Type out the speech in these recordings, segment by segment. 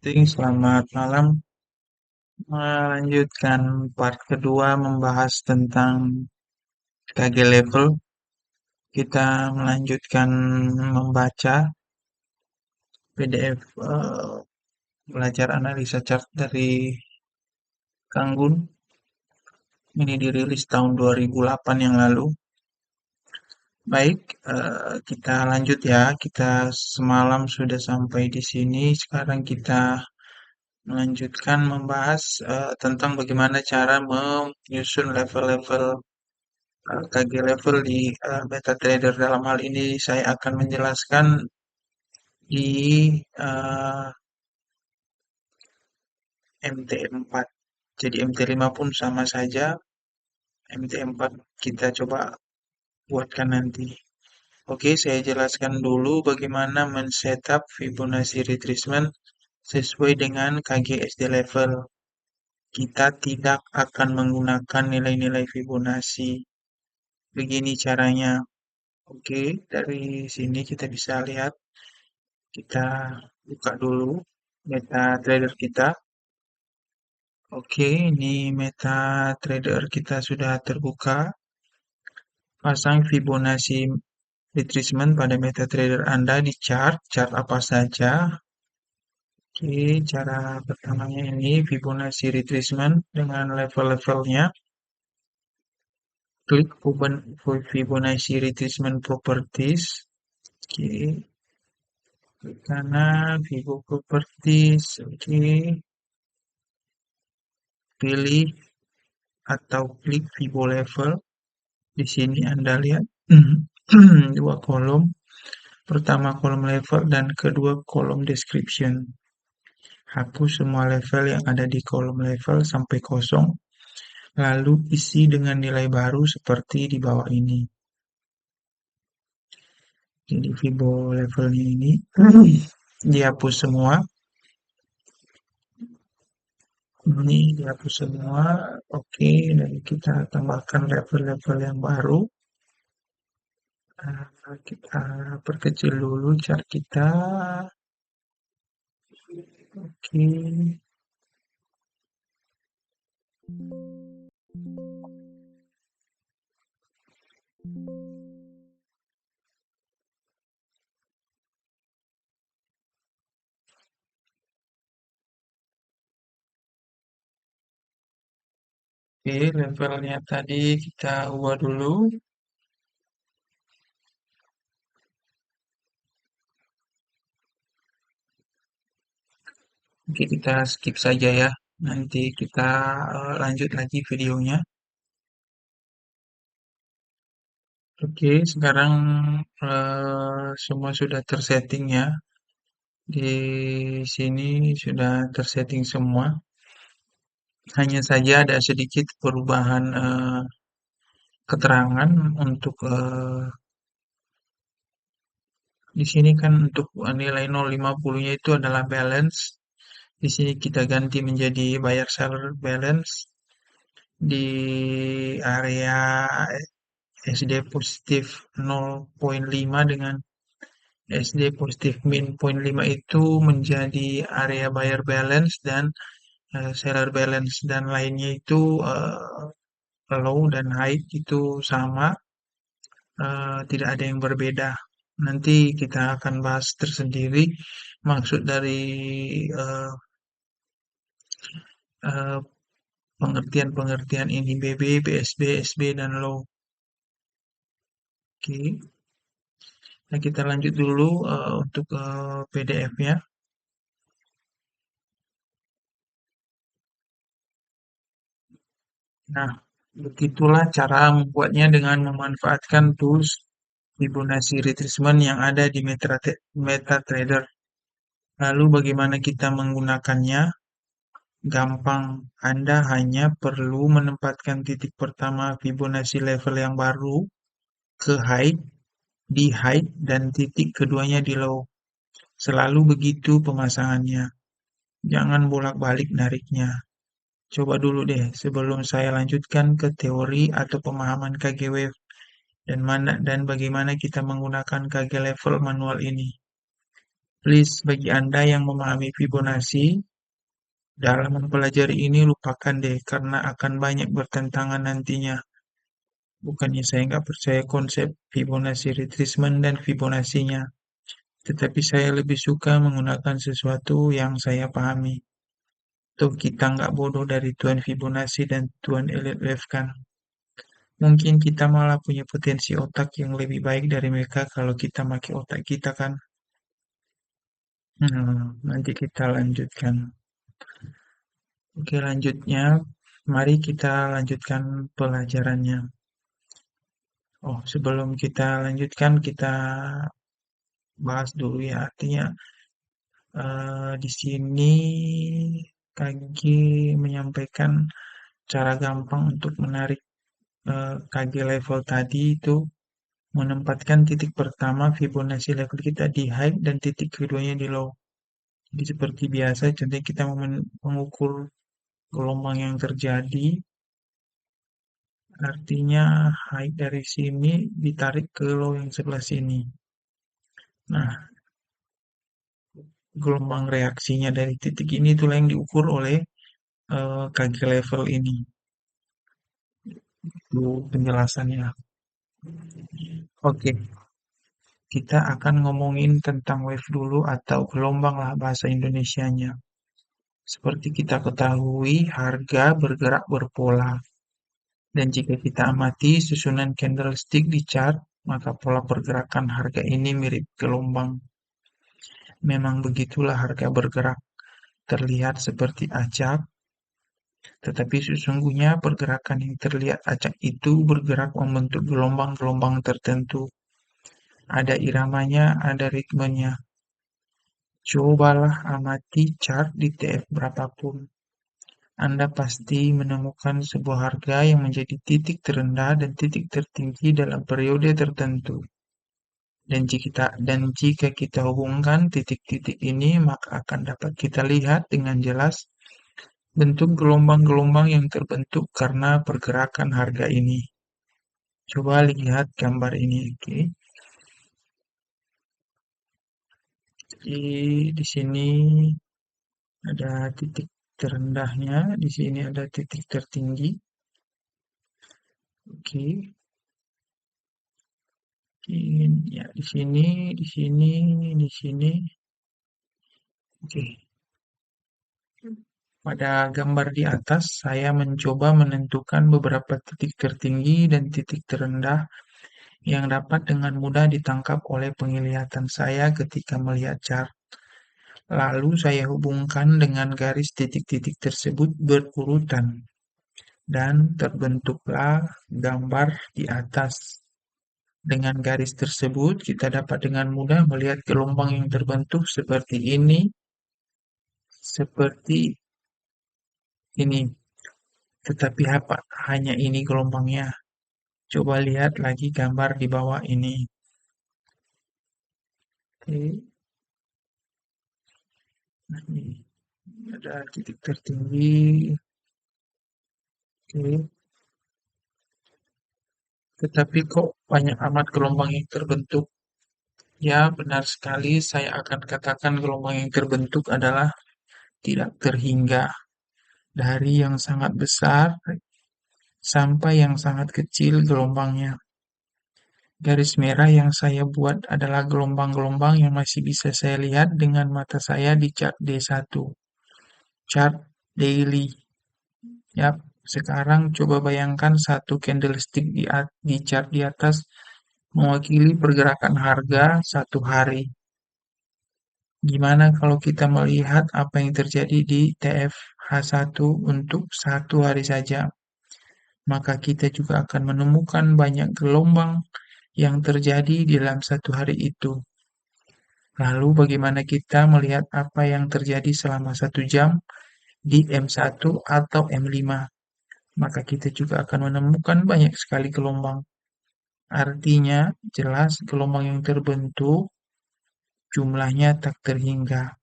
Selamat malam. Melanjutkan part kedua membahas tentang KG level. Kita melanjutkan membaca PDF belajar analisa chart dari Kang Gun. Ini dirilis tahun 2008 yang lalu. Baik, kita lanjut ya. Kita semalam sudah sampai di sini. Sekarang kita melanjutkan membahas tentang bagaimana cara menyusun level-level KG level di MetaTrader. Dalam hal ini saya akan menjelaskan di MT4. Jadi MT5 pun sama saja, MT4 kita coba buatkan nanti. Oke, saya jelaskan dulu bagaimana men-setup Fibonacci retracement sesuai dengan KGSD level. Kita tidak akan menggunakan nilai-nilai Fibonacci. Begini caranya. Oke, dari sini kita bisa lihat. Kita buka dulu MetaTrader kita. Oke, ini MetaTrader kita sudah terbuka. Pasang Fibonacci retracement pada MetaTrader Anda di chart apa saja. Oke, cara pertamanya ini Fibonacci retracement dengan level-levelnya. Klik open Fibonacci retracement properties. Oke, klik kanan Fibo properties. Oke, pilih atau klik Fibo level. Di sini Anda lihat dua kolom. Pertama kolom level dan kedua kolom description. Hapus semua level yang ada di kolom level sampai kosong. Lalu isi dengan nilai baru seperti di bawah ini. Jadi Fibo levelnya ini dihapus semua. Ini dihapus semua. Oke, dan kita tambahkan level-level yang baru. Kita perkecil dulu chart kita. Oke. Oke, levelnya tadi kita ubah dulu. Oke, kita skip saja ya. Nanti kita lanjut lagi videonya. Oke, sekarang semua sudah tersetting ya. Di sini sudah tersetting semua. Hanya saja ada sedikit perubahan keterangan untuk di sini kan untuk nilai 0,50-nya itu adalah balance. Di sini kita ganti menjadi buyer seller balance di area SD positif 0,5 dengan SD positif min 0,5 itu menjadi area buyer balance dan seller balance, dan lainnya itu low dan high itu sama, tidak ada yang berbeda. Nanti kita akan bahas tersendiri maksud dari uh, uh, pengertian-pengertian ini BB, BSB, SB, dan low. Oke. Nah, kita lanjut dulu untuk PDF-nya. Nah, begitulah cara membuatnya dengan memanfaatkan tools Fibonacci retracement yang ada di MetaTrader. Lalu bagaimana kita menggunakannya? Gampang, Anda hanya perlu menempatkan titik pertama Fibonacci level yang baru ke high, di high, dan titik keduanya di low. Selalu begitu pemasangannya. Jangan bolak-balik nariknya. Coba dulu deh sebelum saya lanjutkan ke teori atau pemahaman KG Wave dan bagaimana kita menggunakan KG level manual ini. Please, bagi Anda yang memahami Fibonacci, dalam mempelajari ini lupakan deh, karena akan banyak bertentangan nantinya. Bukannya saya nggak percaya konsep Fibonacci retracement dan Fibonacci-nya, tetapi saya lebih suka menggunakan sesuatu yang saya pahami. Tuh, kita nggak bodoh dari Tuan Fibonacci dan Tuan Elliott Wave kan. Mungkin kita malah punya potensi otak yang lebih baik dari mereka kalau kita pakai otak kita kan. Nanti kita lanjutkan. Oke, lanjutnya, mari kita lanjutkan pelajarannya. Oh, sebelum kita lanjutkan, kita bahas dulu ya. Artinya, di sini KG menyampaikan cara gampang untuk menarik KG level tadi itu menempatkan titik pertama Fibonacci level kita di high dan titik keduanya di low. Jadi seperti biasa, contohnya kita mengukur gelombang yang terjadi, artinya high dari sini ditarik ke low yang sebelah sini. Nah, gelombang reaksinya dari titik ini itulah yang diukur oleh KG level ini. Itu penjelasannya. Oke, kita akan ngomongin tentang wave dulu atau gelombang lah bahasa Indonesianya. Seperti kita ketahui, harga bergerak berpola. Dan jika kita amati susunan candlestick di chart, maka pola pergerakan harga ini mirip gelombang. Memang begitulah harga bergerak, terlihat seperti acak, tetapi sesungguhnya pergerakan yang terlihat acak itu bergerak membentuk gelombang-gelombang tertentu. Ada iramanya, ada ritmenya. Cobalah amati chart di TF berapapun. Anda pasti menemukan sebuah harga yang menjadi titik terendah dan titik tertinggi dalam periode tertentu. Dan jika kita hubungkan titik-titik ini, maka akan dapat kita lihat dengan jelas bentuk gelombang-gelombang yang terbentuk karena pergerakan harga ini. Coba lihat gambar ini, oke. Jadi di sini ada titik terendahnya, di sini ada titik tertinggi. Oke. Ya, di sini, di sini, di sini. Oke. Pada gambar di atas, saya mencoba menentukan beberapa titik tertinggi dan titik terendah yang dapat dengan mudah ditangkap oleh penglihatan saya ketika melihat chart. Lalu saya hubungkan dengan garis titik-titik tersebut berurutan, dan terbentuklah gambar di atas. Dengan garis tersebut, kita dapat dengan mudah melihat gelombang yang terbentuk seperti ini, seperti ini. Tetapi apa? Hanya ini gelombangnya. Coba lihat lagi gambar di bawah ini. Oke, nah ini ada titik tertinggi. Oke, tetapi kok banyak amat gelombang yang terbentuk? Ya, benar sekali. Saya akan katakan gelombang yang terbentuk adalah tidak terhingga. Dari yang sangat besar sampai yang sangat kecil gelombangnya. Garis merah yang saya buat adalah gelombang-gelombang yang masih bisa saya lihat dengan mata saya di chart D1, chart daily. Yap, sekarang coba bayangkan satu candlestick di chart di atas mewakili pergerakan harga satu hari. Gimana kalau kita melihat apa yang terjadi di TFH1 untuk satu hari saja? Maka kita juga akan menemukan banyak gelombang yang terjadi di dalam satu hari itu. Lalu bagaimana kita melihat apa yang terjadi selama 1 jam di M1 atau M5? Maka kita juga akan menemukan banyak sekali gelombang. Artinya jelas gelombang yang terbentuk jumlahnya tak terhingga.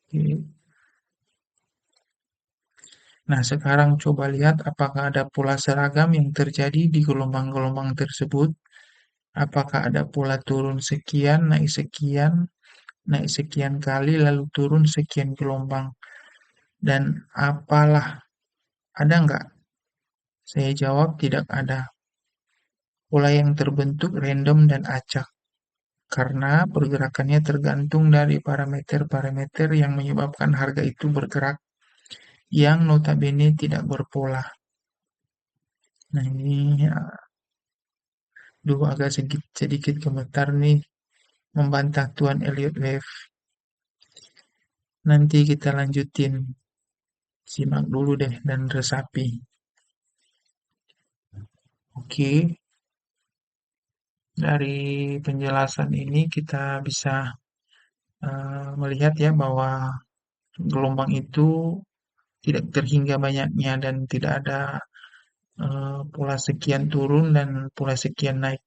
Oke. Nah, sekarang coba lihat apakah ada pola seragam yang terjadi di gelombang-gelombang tersebut. Apakah ada pola turun sekian, naik sekian kali, lalu turun sekian gelombang. Dan apalah, ada nggak? Saya jawab tidak ada. Pola yang terbentuk random dan acak. Karena pergerakannya tergantung dari parameter-parameter yang menyebabkan harga itu bergerak yang notabene tidak berpola. Nah ini ya, agak sedikit gemetar nih membantah Tuan Elliot Wave. Nanti kita lanjutin, simak dulu deh dan resapi. Oke, dari penjelasan ini kita bisa melihat ya bahwa gelombang itu tidak terhingga banyaknya dan tidak ada pola sekian turun dan pola sekian naik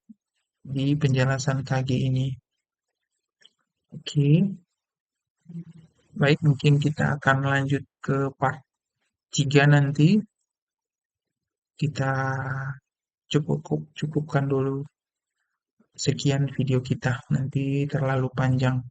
di penjelasan KG ini. Oke, baik mungkin kita akan lanjut ke part 3 nanti. Kita cukupkan dulu sekian video kita, nanti terlalu panjang.